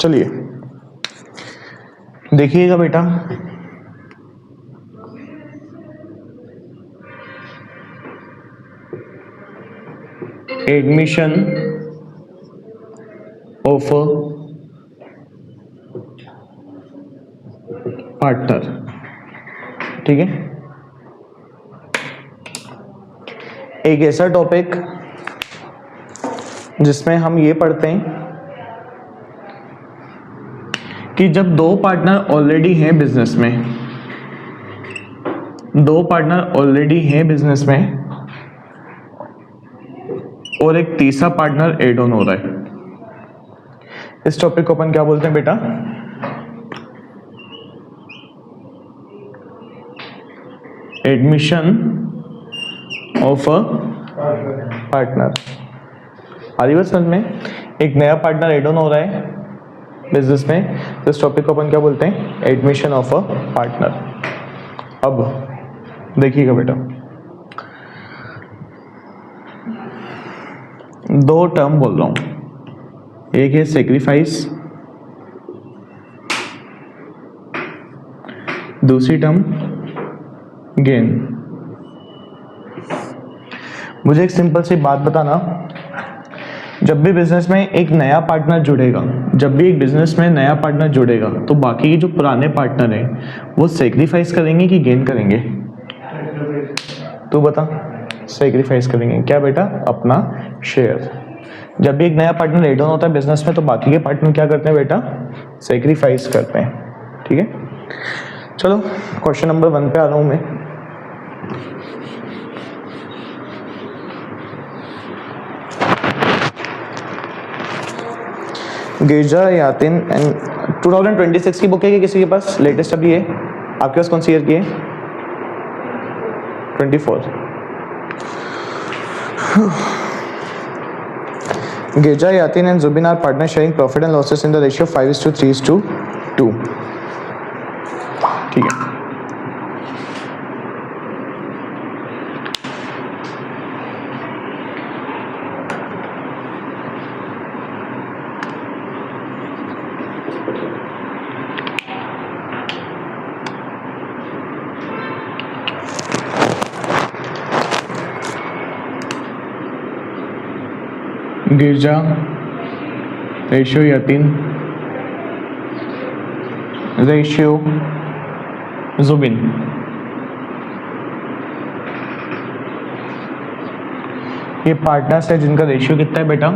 चलिए देखिएगा बेटा, एडमिशन ऑफ पार्टनर, ठीक है। एक ऐसा टॉपिक जिसमें हम ये पढ़ते हैं कि जब दो पार्टनर ऑलरेडी हैं बिजनेस में, दो पार्टनर ऑलरेडी हैं बिजनेस में और एक तीसरा पार्टनर एड ऑन हो रहा है, इस टॉपिक को अपन क्या बोलते हैं बेटा? Admission of a partner. आ रही बात समझ में? एक नया पार्टनर एड ऑन हो रहा है बिजनेस में, तो इस टॉपिक को अपन क्या बोलते हैं? Admission of a partner. अब देखिएगा बेटा, दो टर्म बोल रहा हूं, एक है सेक्रीफाइस, दूसरी टर्म गेन। मुझे एक सिंपल सी बात बताना, जब भी बिजनेस में एक नया पार्टनर जुड़ेगा, जब भी एक बिजनेस में नया पार्टनर जुड़ेगा, तो बाकी के जो पुराने पार्टनर हैं वो सेक्रीफाइस करेंगे कि गेन करेंगे? तू बता। सेक्रीफाइस करेंगे। क्या बेटा? अपना शेयर। जब भी एक नया पार्टनर एड ऑन होता है बिजनेस में, तो बाकी के पार्टनर क्या करते हैं बेटा? सेक्रीफाइस करते हैं, ठीक है। चलो क्वेश्चन नंबर 1 पे आ रहा हूं मैं। गिरजा यातिन एंड 2026 की बुक है कि किसी के पास? लेटेस्ट अभी है आपके पास? कौन सी ईयर की है? 24। Girija Yatin and Zubin are partner sharing profit and losses in the ratio 5:3:2। ठीक है। Girija ratio Yatin ratio Zubin. ये पार्टनर्स है जिनका रेशियो कितना है बेटा?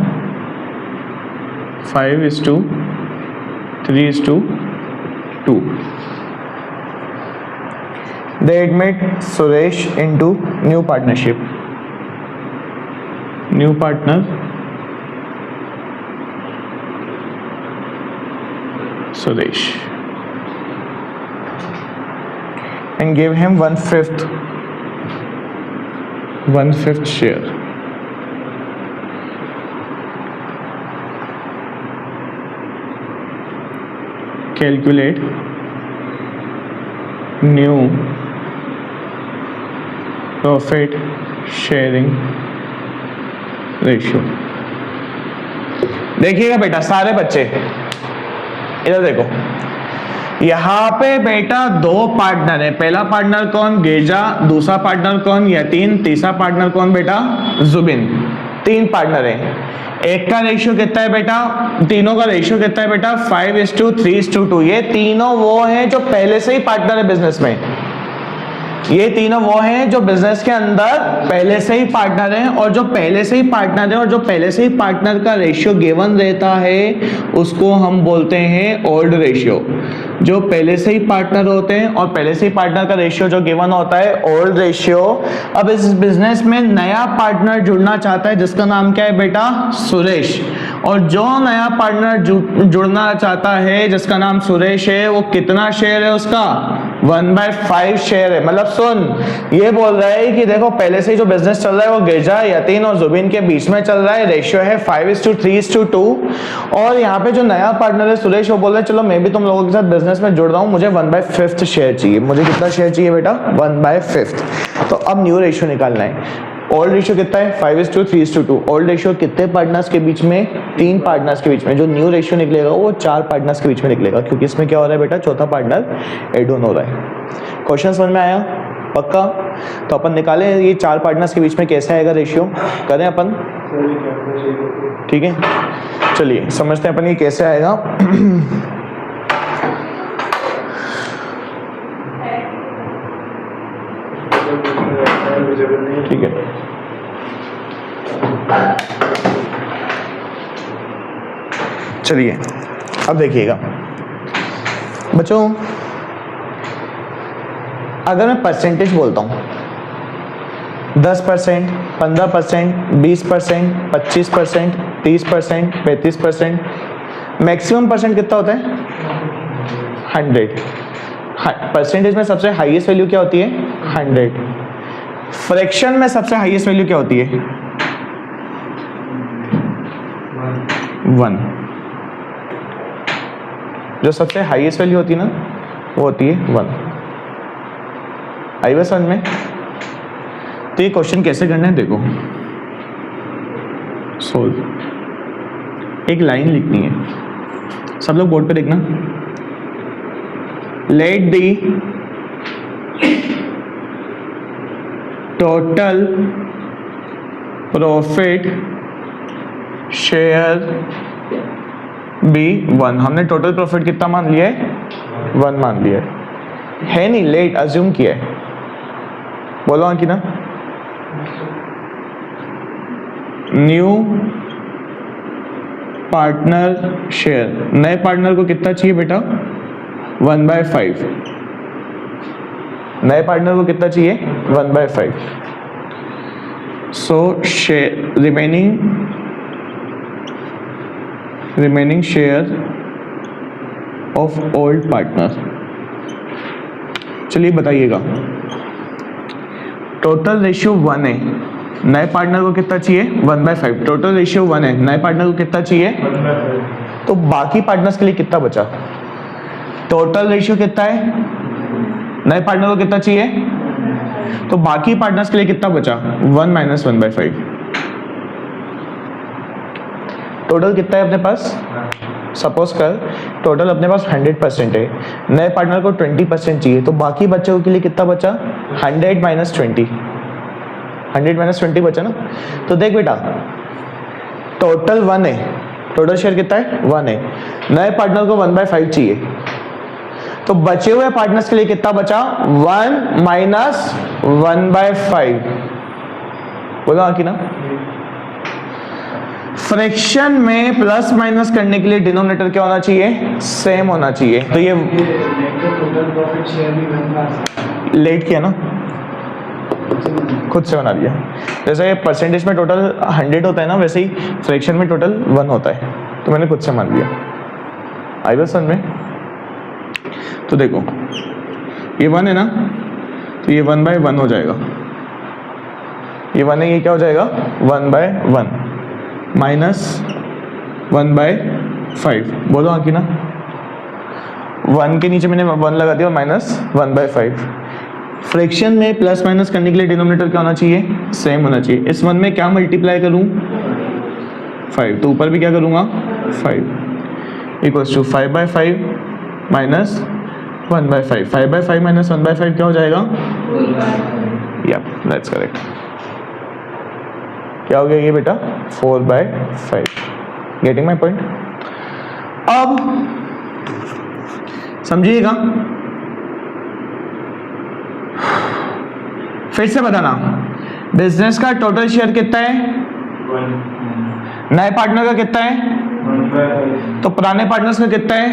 5:3:2। They admit Suresh into new partnership. New partner Suresh and gave him 1/5 share. Calculate new profit sharing ratio। देखिएगा बेटा सारे बच्चे, इधर देखो, यहां पे बेटा दो पार्टनर है। पहला पार्टनर कौन? गिरजा। दूसरा पार्टनर कौन? यतीन। तीसरा पार्टनर कौन बेटा? जुबिन। 3 पार्टनर है। एक का रेशियो कितना है बेटा? तीनों का रेशियो कितना है बेटा? 5:3:2। ये तीनों वो हैं जो पहले से ही पार्टनर है बिजनेस में। ये तीनों वो हैं जो बिजनेस के अंदर पहले से ही पार्टनर हैं, और जो पहले से ही पार्टनर है और जो पहले से ही पार्टनर का रेशियो गिवन रहता है उसको हम बोलते हैं ओल्ड रेशियो। जो पहले से ही पार्टनर होते हैं और पहले से ही पार्टनर का रेशियो जो गिवन होता है ओल्ड रेशियो। अब इस बिजनेस में नया पार्टनर जुड़ना चाहता है जिसका नाम क्या है बेटा? सुरेश। और जो नया पार्टनर जुड़ना चाहता है जिसका नाम सुरेश है, वो कितना शेयर है उसका? 1/5 शेयर है। मतलब सुन, ये बोल रहा है कि देखो पहले से ही जो बिजनेस चल रहा है वो गिरजा, यतीन और जुबिन के बीच में चल रहा है। रेशियो है 5:3:2। और यहाँ पे जो नया पार्टनर है सुरेश, वो बोल रहा है चलो मैं भी तुम लोगों के साथ बिजनेस में जुड़ रहा हूँ, मुझे 1/5 शेयर चाहिए। मुझे कितना शेयर चाहिए बेटा? 1/5। तो अब न्यू रेशियो निकालना है। ओल्ड रेशियो कितना है 5:3:2। ओल्ड रेशियो कितने पार्टनर्स के बीच में, 3 पार्टनर्स के बीच में। जो न्यू रेशियो निकलेगा वो 4 पार्टनर्स के बीच में निकलेगा, क्योंकि इसमें क्या हो रहा है बेटा, चौथा पार्टनर ऐड ऑन हो रहा है। क्वेश्चन समझ में आया पक्का? तो अपन निकालें ये 4 पार्टनर्स के बीच में कैसे आएगा रेशियो, करें अपन, ठीक है। चलिए समझते हैं अपन ये कैसे आएगा। ठीक है, चलिए अब देखिएगा बच्चों, अगर मैं परसेंटेज बोलता हूं 10%, 15%, 20%, 25%, 30%, 35%, मैक्सिमम परसेंट कितना होता है 100। परसेंटेज में सबसे हाईएस्ट वैल्यू क्या होती है 100। फ्रैक्शन में सबसे हाईएस्ट वैल्यू क्या होती है 1। जो सबसे हाईएस्ट वैल्यू होती है ना वो होती है 1। आई बात समझ में? तो ये क्वेश्चन कैसे करना है देखो, सोल्व। एक लाइन लिखनी है, सब लोग बोर्ड पे देखना। Let the total profit share be 1। हमने टोटल प्रॉफिट कितना मान लिया है 1 मान लिया है नहीं, लेट अज्यूम किया है। बोलो हाँ कि ना। न्यू पार्टनर शेयर, नए पार्टनर को कितना चाहिए बेटा 1/5। नए पार्टनर को कितना चाहिए 1/5। सो share remaining share of old partner. चलिए बताइएगा, टोटल रेशियो 1 है, नए पार्टनर को कितना चाहिए 1/5। टोटल रेशियो 1 है, नए पार्टनर को कितना चाहिए 1/5। तो बाकी पार्टनर्स के लिए कितना बचा? टोटल रेशियो कितना है, नए पार्टनर को कितना चाहिए, तो बाकी पार्टनर्स के लिए कितना बचा 1 - 1/5। टोटल कितना है अपने पास, सपोज कर टोटल अपने पास 100% है, नए पार्टनर को 20% चाहिए, तो बाकी बच्चों के लिए कितना बचा 100 - 20। 100 - 20 बचा ना। तो देख बेटा टोटल 1 है, टोटल शेयर कितना है 1 है, नए पार्टनर को 1/5 चाहिए, तो बचे हुए पार्टनर्स के लिए कितना बचा 1 - 1/5। बोला कि ना। फ्रैक्शन में प्लस माइनस करने के लिए डिनोमिनेटर क्या होना चाहिए सेम होना चाहिए। तो ये लेट किया ना, खुद से बना दिया। जैसे परसेंटेज में टोटल 100 होता है ना, वैसे ही फ्रैक्शन में टोटल 1 होता है, तो मैंने खुद से मान लिया। आई बात समझ में? तो देखो ये 1 है ना, तो ये 1/1 हो जाएगा। ये 1 है, ये क्या हो जाएगा 1/1 माइनस 1/5। बोलो हाँ कि ना। 1 के नीचे मैंने 1 लगा दिया और माइनस 1/5। फ्रैक्शन में प्लस माइनस करने के लिए डिनोमिनेटर क्या होना चाहिए सेम होना चाहिए। इस 1 में क्या मल्टीप्लाई करूं 5, तो ऊपर भी क्या करूंगा 5 इक्वल्स टू 5/5 माइनस 1/5। 5/5 माइनस 1/5 क्या हो जाएगा, यप दैट्स करेक्ट। क्या हो गया ये बेटा 4/5। Getting my point? अब समझिएगा, फिर से बताना, बिजनेस का टोटल शेयर कितना है, नए पार्टनर का कितना है, तो पुराने पार्टनर्स का कितना है,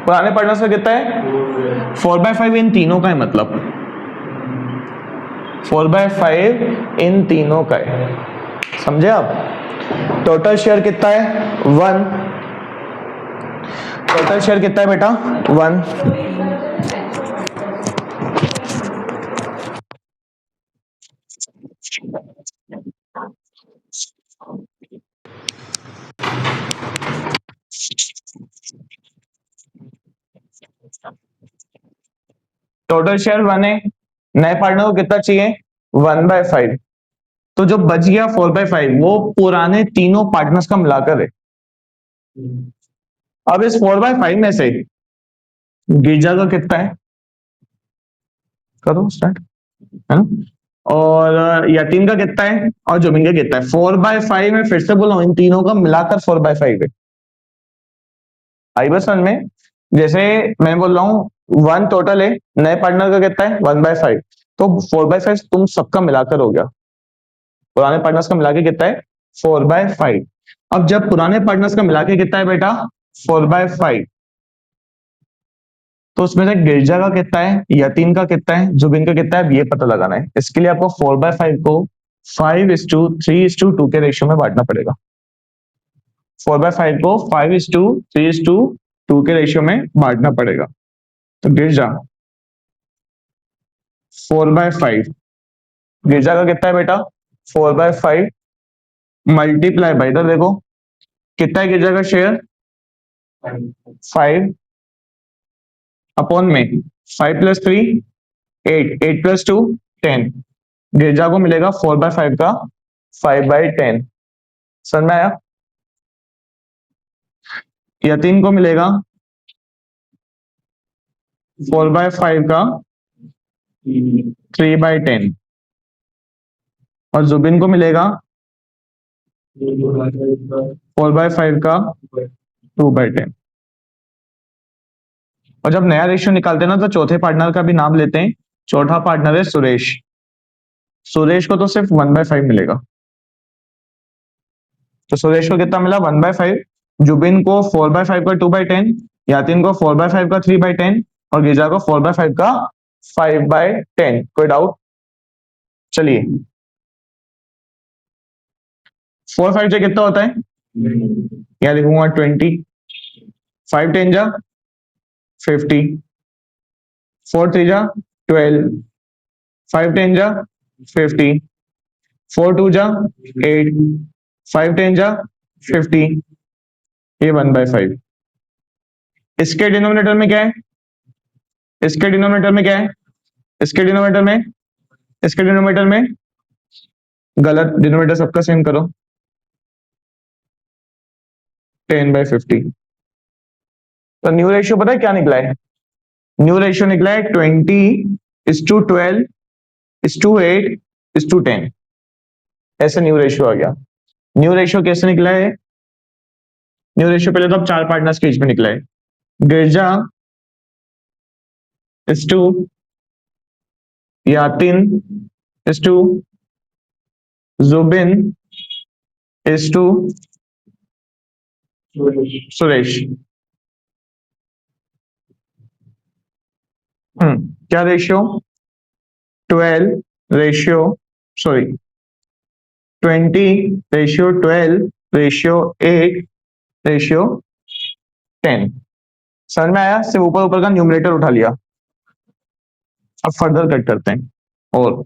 पुराने पार्टनर्स का कितना है 4/5 इन तीनों का है, मतलब 4/5 इन तीनों का है। समझे आप? टोटल शेयर कितना है 1, टोटल शेयर कितना है बेटा 1। टोटल शेयर 1 है, नए पार्टनर को कितना चाहिए 1/5, तो जो बच गया 4/5 वो पुराने तीनों पार्टनर्स का मिलाकर है। अब इस 4/5 में से गिरजा का कितना है, करो स्टार्ट, है ना, और यतीम का कितना है और जुबिन का कितना है। 4/5 में फिर से बोलो इन तीनों का मिलाकर 4/5 है। आई बस समझ में। जैसे मैं बोल रहा हूँ 1 टोटल है, नए पार्टनर का कितना है 1/5, तो 4/5 तुम सबका मिलाकर हो गया, पुराने पार्टनर्स का मिलाकर कितना है 4/5। अब जब पुराने पार्टनर्स का मिलाकर कितना है बेटा 4/5, तो उसमें से गिरजा का कितना है, यतीम का कितना है, जुबिन का कितना है, अब ये पता लगाना है। इसके लिए आपको 4/5 को 5:3:2 के रेशियो में बांटना पड़ेगा। 4/5 को 5:3:2 के रेशियो में बांटना पड़ेगा। तो गिरजा 4/5, गिरजा का कितना है बेटा 4/5 मल्टीप्लाई बाई, इधर देखो कितना है गिरजा का शेयर 5 अपॉन में 5+3 8, 8+2 10, गिरजा को मिलेगा 4/5 का 5/10। समझ में आया। यतीम को मिलेगा 4/5 का 3/10 और जुबिन को मिलेगा 4/5 का 2/10। और जब नया रेशियो निकालते हैं ना तो चौथे पार्टनर का भी नाम लेते हैं। चौथा पार्टनर है सुरेश, सुरेश को तो सिर्फ 1/5 मिलेगा, तो सुरेश को कितना मिला 1/5, जुबिन को 4/5 का 2/10, यातिन को 4/5 का 3/10 और गिजा को 4/5 का 5/10। कोई डाउट। चलिए 4/5 से कितना होता है, या लिखूंगा 20, 5×10 जा 50, 4×3 जा 12, 5×10 जा 50, 4×2 जा 8, 5×10 जा 50, ये 1/5। इसके डिनोमिनेटर में क्या है, इसके डिनोमिनेटर में क्या है, इसके डिनोमिनेटर में, इसके डिनोमिनेटर में गलत, डिनोमिनेटर सबका सेम करो 10/50। तो न्यू रेशियो पता है क्या निकला है, न्यू रेशियो निकला है 20:12:8:10, ऐसे न्यू रेशियो आ गया। न्यू रेशियो कैसे निकला है, न्यू रेशियो पहले तो अब 4 पार्टनर्स के बीच में निकला है। Girija is to Yatin is to Zubin is to Suresh. क्या रेशियो 12 रेशियो सॉरी 20:12:8:10। समझ में आया, सिर्फ ऊपर ऊपर का न्यूमरेटर उठा लिया। अब फर्दर कट करते हैं। और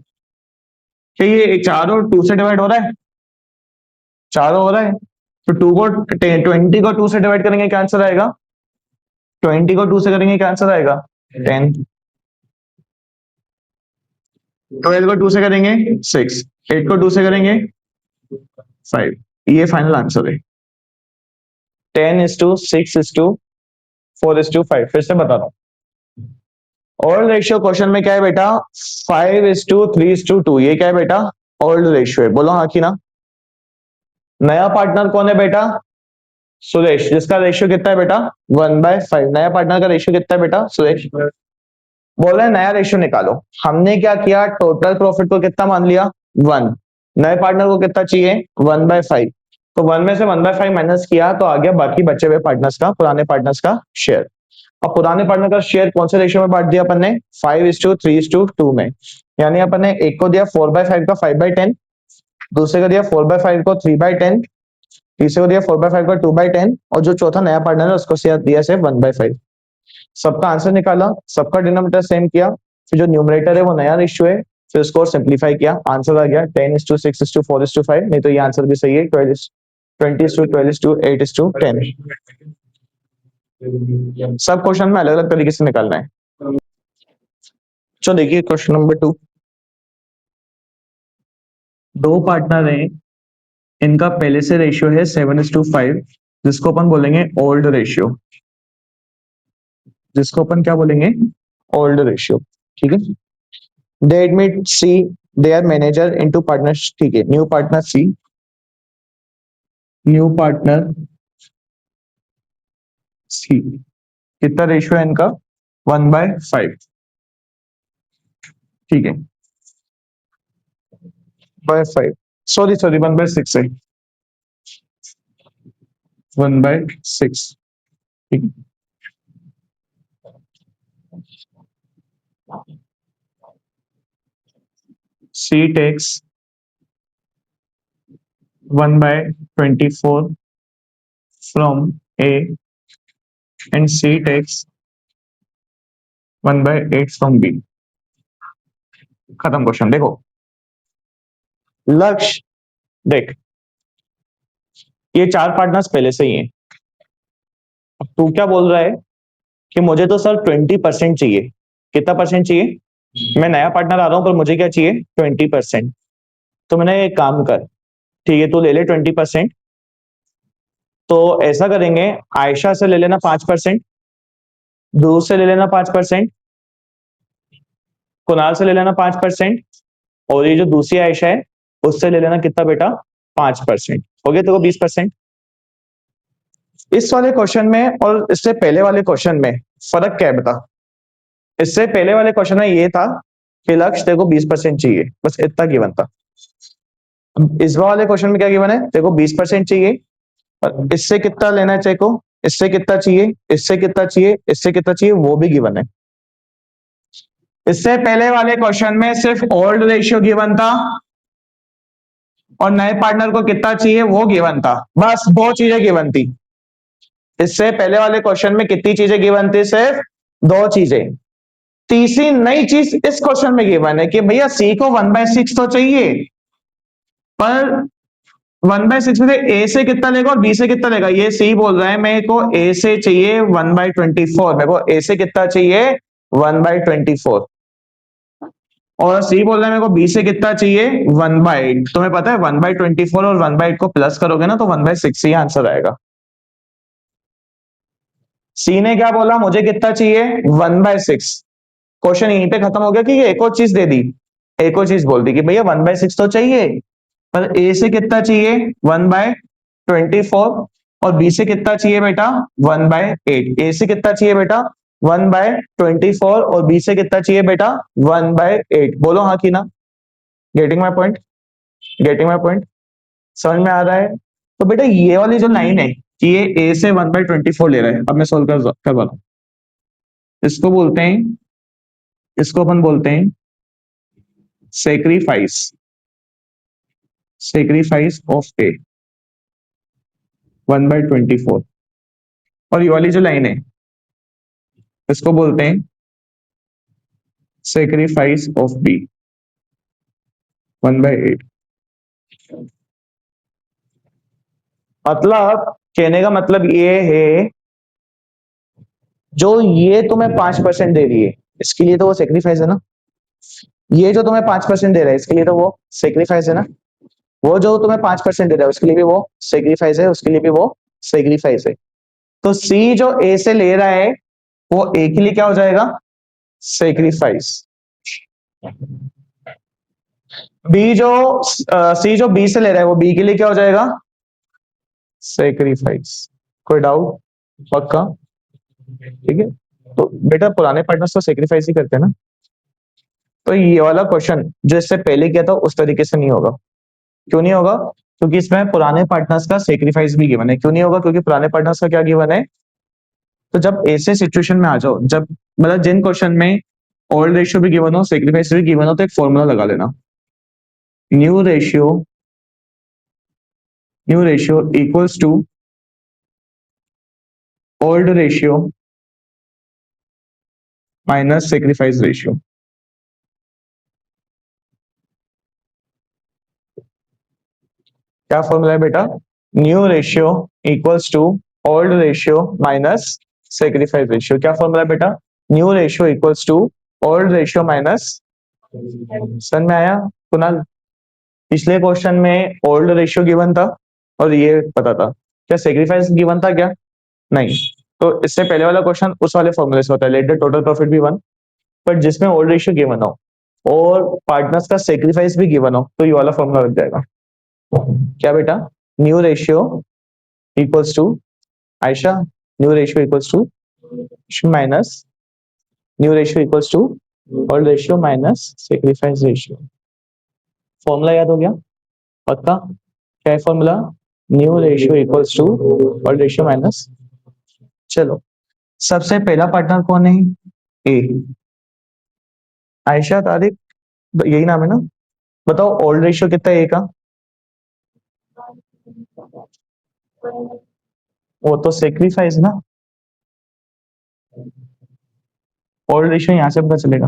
क्या ये 4 और 2 से डिवाइड हो रहा है, 4 हो रहा है, तो 2 को 20 को 2 से डिवाइड करेंगे क्या आंसर आएगा, 20 को 2 से करेंगे क्या आंसर आएगा 10, 12 को 2 से करेंगे 6, 8 को 2 से करेंगे 5, ये फाइनल आंसर है 10:6:4:5। फिर से बता रहा हूं, ओल्ड रेशियो क्वेश्चन में क्या है बेटा 5:3:2, ये क्या है बेटा ओल्ड रेशियो है, बोलो हाँ कि ना। नया पार्टनर कौन है बेटा सुरेश, जिसका रेशियो कितना है बेटा 1/5, नया पार्टनर का रेशियो कितना है बेटा सुरेश, बोल रहे नया रेशियो निकालो। हमने क्या किया, टोटल प्रॉफिट को कितना मान लिया 1, नए पार्टनर को कितना चाहिए 1/5, तो 1 में से 1/5 माइनस किया तो आ गया बाकी बचे हुए पार्टनर्स का, पुराने पार्टनर्स का शेयर। अब पुराने पार्टनर का शेयर कौन से रेशियो में बांट दिया अपन ने 5:3:2 में, यानी अपन ने एक को दिया 4/5 का 5/10, दूसरे को दिया 4/5 को 3/10, तीसरे को दिया 4/5 का 2/10 और जो चौथा नया पार्टनर है उसको दिया सिर्फ 1/5। सबका आंसर निकाला, सबका डिनोमिनेटर सेम किया, फिर जो न्यूमरेटर है वो नया रेशियो है, फिर उसको सिंप्लीफाई किया, आंसर आ गया 10:6:4:5। नहीं तो ये आंसर भी सही है 20:12:8:10। सब क्वेश्चन में अलग अलग तरीके से निकालना है। चलो देखिए क्वेश्चन नंबर 2। दो पार्टनर हैं, इनका पहले से रेशियो है 7:5, जिसको अपन बोलेंगे ओल्ड रेशियो, जिसको अपन क्या बोलेंगे, ओल्ड रेशियो। ठीक है, they admit C, they are manager into partners. ठीक है, new partner C, new partner C, कितना रेशियो है इनका, 1/5। ठीक है, 1/5, सॉरी सॉरी 1/6 है, 1/6। ठीक है, सी takes 1/24 from A and C takes 1/8 from B। खत्म क्वेश्चन। देखो लक्ष्य, देख ये चार पार्टनर्स पहले से ही हैं। अब तू क्या बोल रहा है कि मुझे तो सर 20% चाहिए। कितना परसेंट चाहिए? मैं नया पार्टनर आ रहा हूं पर मुझे क्या चाहिए, 20%। तो मैंने एक काम कर, ठीक है तू ले ले 20%। तो ऐसा करेंगे, आयशा से ले लेना 5%, ध्रुव से ले लेना 5%, कुणाल से ले लेना 5%, और ये जो दूसरी आयशा है उससे ले लेना कितना बेटा, 5%। हो गया देखो 20%। इस वाले क्वेश्चन में और इससे पहले वाले क्वेश्चन में फर्क क्या है बता। इससे पहले वाले क्वेश्चन में ये था कि लक्ष्य तेरे को 20% चाहिए, बस इतना गिवन था। इस वाले क्वेश्चन में क्या गिवन है, तेरे को 20% चाहिए, और इससे कितना लेना है तेरे को, इससे कितना चाहिए, इससे कितना चाहिए, इससे कितना चाहिए, वो भी गिवन है। इससे पहले वाले क्वेश्चन में सिर्फ ओल्ड रेशियो गिवन था और नए पार्टनर को कितना चाहिए वो गिवन था, बस दो चीजें गिवन थी। इससे पहले वाले क्वेश्चन में कितनी चीजें गिवन थी, सिर्फ दो चीजें। तीसरी नई चीज इस क्वेश्चन में गिवन है कि भैया सी को 1/6 तो चाहिए, पर 1/6 में से ए से कितना लेगा और बी से कितना लेगा। ये सी बोल रहा है मेरे को ए से चाहिए 1/24, मेरे को ए से कितना चाहिए, 1/24, और सी बोल रहा है मेरे को बी से कितना चाहिए, 1/8। तुम्हें पता है 1/24 और 1/8 को प्लस करोगे ना तो 1/6 ही आंसर आएगा। सी ने क्या बोला, मुझे कितना चाहिए, 1/6। क्वेश्चन यहीं पे खत्म हो गया कि एक और चीज दे दी, एक और चीज बोल दी कि भैया 1/6 तो चाहिए, पर ए से कितना चाहिए, 1/24, और बी से कितना चाहिए बेटा, 1/8। ए से कितना चाहिए बेटा, 1/24, और बी से कितना चाहिए बेटा, 1/8। बोलो हाँ कि ना। Getting my point, getting my point, समझ में आ रहा है। तो बेटा ये वाली जो लाइन है कि ये ए से 1/24 ले रहा है, अब मैं सोल्व करवा रहा हूं। इसको बोलते हैं, इसको अपन बोलते हैं सेक्रीफाइस, सेक्रीफाइस ऑफ ए 1/24। और ये वाली जो लाइन है इसको बोलते हैं सेक्रीफाइस ऑफ बी 1/8। मतलब कहने का मतलब ये है, जो ये तुम्हें 5% दे रही है इसके लिए तो वो सेक्रीफाइस है ना, ये जो तुम्हें 5% दे रहा है इसके लिए तो वो सेक्रीफाइस है ना, वो जो तुम्हें 5% दे रहा है उसके लिए भी वो सेक्रीफाइस है, उसके लिए भी वो सेक्रीफाइस है। तो सी जो ए से ले रहा है वो ए के लिए क्या हो जाएगा, सेक्रीफाइस। बी जो सी जो बी से ले रहा है वो बी के लिए क्या हो जाएगा, सेक्रीफाइस। कोई डाउट? पक्का? ठीक है, तो बेटा पुराने पार्टनर्स तो सेक्रीफाइस ही करते हैं ना। तो ये वाला क्वेश्चन जो इससे पहले किया था उस तरीके से नहीं होगा। क्यों नहीं होगा? क्योंकि इसमें पुराने पार्टनर्स का सेक्रीफाइस भी गिवन है। क्यों नहीं होगा? क्योंकि पुराने पार्टनर्स का क्या गिवन है। तो जब ऐसे सिचुएशन में आ जाओ, जब मतलब जिन क्वेश्चन में ओल्ड रेशियो भी गिवन हो, सेक्रीफाइस भी गिवन हो, तो एक फॉर्मूला लगा लेना, new ratio, new ratio equals to old ratio minus sacrifice ratio. क्या फॉर्मूला है बेटा, new ratio equals to old ratio minus sacrifice ratio. क्या फॉर्मूला है बेटा, new ratio equals to old ratio minus, समझ में आया कुणाल? पिछले क्वेश्चन में ओल्ड रेशियो गिवन था और ये पता था। क्या सेक्रीफाइस गिवन था क्या? नहीं। तो इससे पहले वाला क्वेश्चन उस वाले फॉर्मूले से होता है, let the total profit be one, पर जिसमें ओल्ड रेशियो गिवन हो और पार्टनर्स का सेक्रीफाइस भी गिवन हो तो ये वाला फॉर्मूला लग जाएगा। क्या बेटा? New ratio equals to, Ayesha, new ratio equals to minus, new ratio equals to old ratio minus sacrifice ratio. Formula याद हो गया? पक्का? क्या है फॉर्मूला? New ratio equals to old ratio minus. चलो, सबसे पहला पार्टनर कौन है? ए। आयशा, तारिक, यही नाम है ना? बताओ ओल्ड रेशियो कितना है ए का? वो तो सेक्रीफाइस ना। ओल्ड रेशियो यहां से पता चलेगा,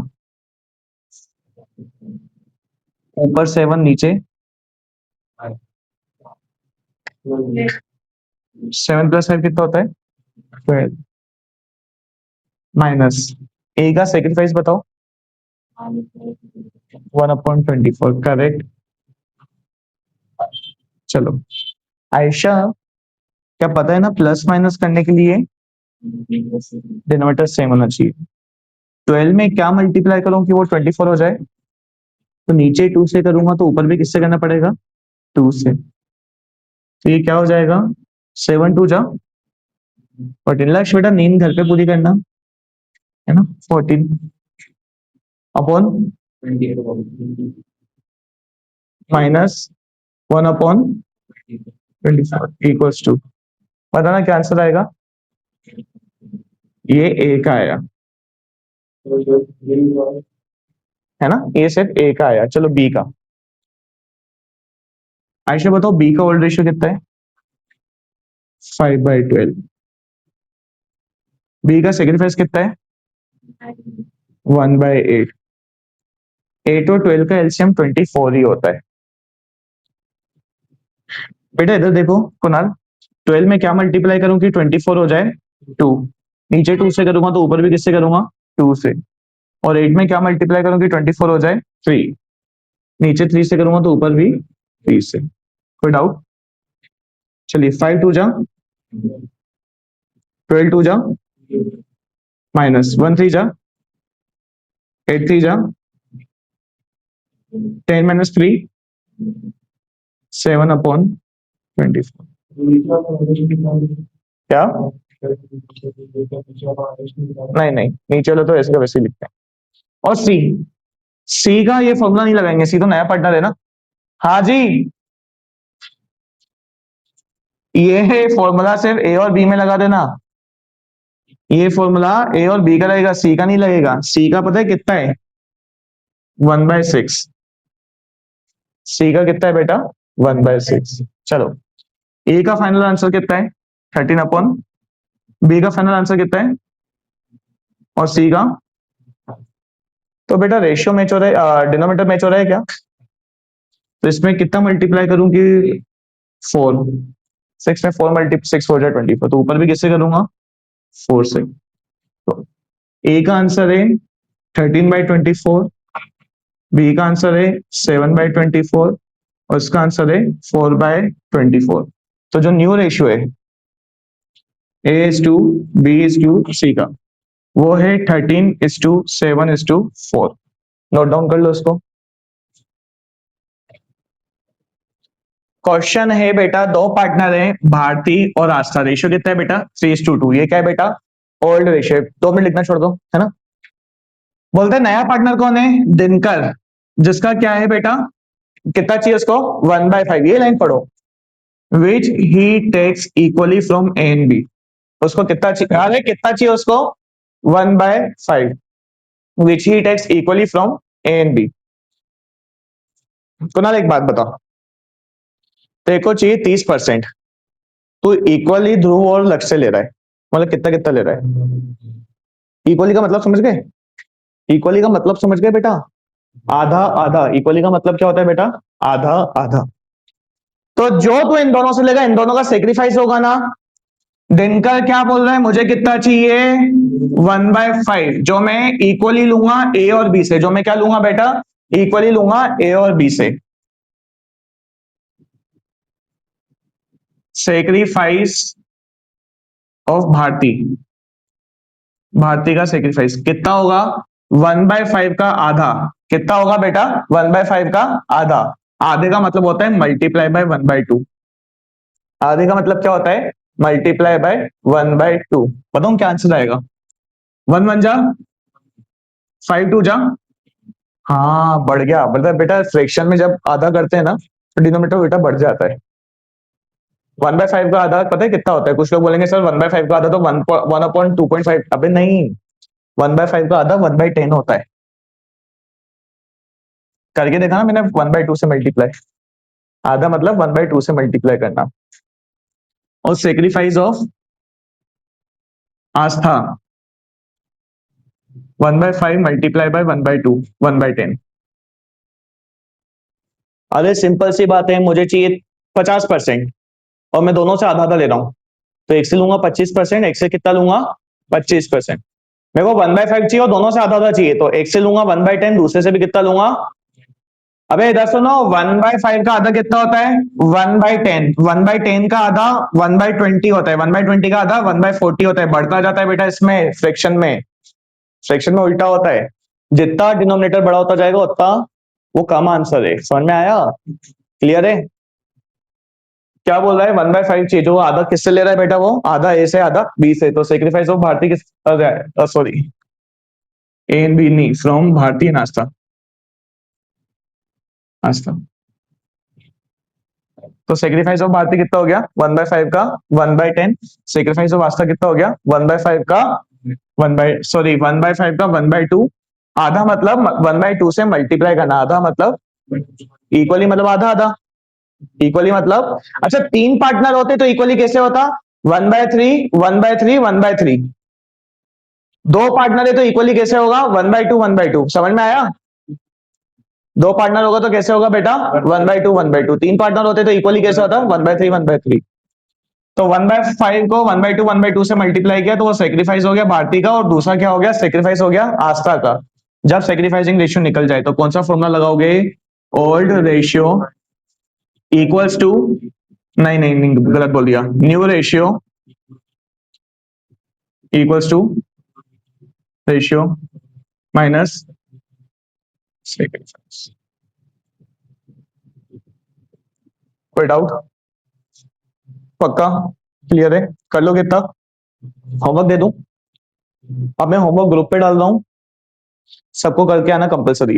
ऊपर 7 नीचे 7 प्लस 5 कितना होता है? 12 माइनस ए का सेक्रीफाइस बताओ। 1/24 करेक्ट। चलो आयशा, क्या पता है ना प्लस माइनस करने के लिए डिनोमिनेटर सेम होना चाहिए। 12 में क्या मल्टीप्लाई करूं कि वो 24 हो जाए? तो नीचे 2 से करूंगा तो ऊपर भी किससे करना पड़ेगा? 2 से। तो ये क्या हो जाएगा? 7 2 जा 14 लाख। बेटा नींद घर पे पूरी करना है ना। 14 अपॉन माइनस 1/24 इक्वल्स टू, बताना क्या आंसर आएगा? ये ए का आया है ना, ये सिर्फ ए का आया। चलो बी का। आयशा बताओ बी का ओल्ड रेशियो कितना है? 5/12। बी का सेक्रीफाइस कितना है? 1/8। 8 और 12 का एलसीएम 24 ही होता है। बेटा इधर देखो कुणाल, 12 में क्या मल्टीप्लाई करूं कि 24 हो जाए? 2। नीचे 2 से करूंगा तो ऊपर भी किससे करूंगा? 2 से। और 8 में क्या मल्टीप्लाई करूं कि 24 हो जाए? 3। नीचे 3 से करूंगा तो ऊपर भी 3 से। कोई डाउट? चलिए 5 2 जा 12 2 जा माइनस 1 3 जा 8 3 जा 10 माइनस 3 7/24। क्या? नहीं नहीं, नीचे वाला तो ऐसे का वैसे ही लिखते हैं। और सी, सी का ये फॉर्मूला नहीं लगाएंगे, सी तो नया पार्टनर है ना। हाँ जी, ये है फॉर्मूला सिर्फ ए और बी में लगा देना। ये फॉर्मूला ए और बी का लगेगा, सी का नहीं लगेगा। सी का पता है कितना है? 1/6। सी का कितना है बेटा? 1/6। चलो ए का फाइनल आंसर कितना है? 13/, बी का फाइनल आंसर कितना है और सी का? तो बेटा रेशियो मैच हो रहा है, डिनोमिनेटर मैच हो रहा है क्या? तो इसमें कितना मल्टीप्लाई करूं कि 4, 6 में 4 मल्टी 6 हो जाए 24, तो ऊपर भी किससे करूंगा? 4 से। तो ए का आंसर है 13/24, बी का आंसर है 7/24 और इसका आंसर है 4/24। तो जो न्यू रेशियो है A:B:C का, वो है 13:7:4। नोट डाउन कर लो इसको। क्वेश्चन है बेटा, दो पार्टनर हैं भारती और आस्था, रेशियो कितना है बेटा? 3:2। ये क्या है बेटा? Old ratio. 2 मिनट लिखना छोड़ दो, है ना। बोलते हैं नया पार्टनर कौन है? दिनकर, जिसका क्या है बेटा? कितना चाहिए उसको? 1/5। ये लाइन पढ़ो, which he takes equally from A and B. उसको कितना चाहिए? अरे कितना चाहिए उसको? 1/5, which he takes equally from A and B. Kunal एक बात बताओ, तेरे को चाहिए 30%, तो इक्वली ध्रुव और लक्ष्य ले रहा है, मतलब कितना कितना ले रहा है? इक्वली का मतलब समझ गए? इक्वली का मतलब समझ गए बेटा? आधा आधा। इक्वली का मतलब क्या होता है बेटा? आधा आधा। तो जो तू इन दोनों से लेगा, इन दोनों का सेक्रीफाइस होगा ना। दिनकर क्या बोल रहा है? मुझे कितना चाहिए? 1/5, जो मैं इक्वली लूंगा ए और बी से। जो मैं क्या लूंगा बेटा? इक्वली लूंगा ए और बी से। सेक्रीफाइस ऑफ भारती, भारती का सेक्रीफाइस कितना होगा? 1/5 का आधा। कितना होगा बेटा? 1/5 का आधा। आधे का मतलब होता है मल्टीप्लाई बाय 1/2। आधे का मतलब क्या होता है? Multiply by 1/2। बताऊं क्या आंसर आएगा? 1 1 जा, 5 2 जा। हाँ बढ़ गया, मतलब बेटा फ्रैक्शन में जब आधा करते हैं ना तो डिनोमिनेटर बेटा बढ़ जाता है। 1/5 का आधा पता है कितना होता है? कुछ लोग बोलेंगे सर 1/5 का आधा तो 1/2.5। अबे नहीं, 1/5 का आधा 1/10 होता है। करके देखा ना मैंने, 1/2 से मल्टीप्लाई। आधा मतलब 1/2 से मल्टीप्लाई करना। और sacrifice of Aastha 1/5 multiply by 1/2, 1/10। अरे सिंपल सी बात है, मुझे चाहिए 50% और मैं दोनों से आधा आधा ले रहा हूं, तो एक से लूंगा 25%, एक से कितना लूंगा? 25%। मेरे को 1/5 चाहिए और दोनों से आधा आधा चाहिए, तो एक से लूंगा 1/10, दूसरे से भी कितना लूंगा? अबे इधर सुनो, 1/5 का आधा कितना होता है? 1/10। 1/10 का आधा 1/20 होता है। 1/20 का आधा 1/40 होता है। बढ़ता जाता है बेटा इसमें फ्रैक्शन में। फ्रैक्शन में उल्टा होता है, जितना डिनोमिनेटर बड़ा होता जाएगा उतना वो कम आंसर है। समझ में आया? क्लियर है? क्या बोल रहा है? 1/5 चाहिए, जो आधा किससे ले रहा है बेटा? वो आधा ए से आधा बी से। तो सेक्रीफाइस ऑफ भारती किस, सॉरी ए एंड बी नहीं, फ्रॉम भारतीय नाश्ता, नाश्ता। तो सेक्रीफाइस ऑफ भारती कितना हो गया? 1/5 का 1/10। सेक्रीफाइस ऑफ आस्था कितना हो गया? 1/5 का 1/5 का 1/2। आधा मतलब 1/2 से मल्टीप्लाई करना। आधा मतलब इक्वली, मतलब आधा आधा। इक्वली मतलब, अच्छा तीन पार्टनर होते तो इक्वली कैसे होता? 1/3 1/3 1/3। दो पार्टनर है तो इक्वली कैसे होगा? 1/2 1/2। समझ में आया? दो पार्टनर होगा तो कैसे होगा बेटा? 1/2 1/2। तीन पार्टनर होते तो इक्वली कैसे होता? 1/3 1/3। तो 1/5 को 1/2 1/2 से मल्टीप्लाई किया तो वो सेक्रीफाइस हो गया भारती का, और दूसरा क्या हो गया? सेक्रीफाइस हो गया आस्था का। जब सेक्रीफाइसिंग रेशियो निकल जाए तो कौन सा फॉर्मूला लगाओगे? ओल्ड रेशियो इक्वल्स टू, नहीं नहीं नहीं गलत बोल दिया, new ratio equals to ratio minus sacrifice. कोई डाउट? पक्का क्लियर है? कर लो कितना? होमवर्क दे दूं? अब मैं होमवर्क ग्रुप पे डाल रहा हूं, सबको करके आना कंपलसरी है।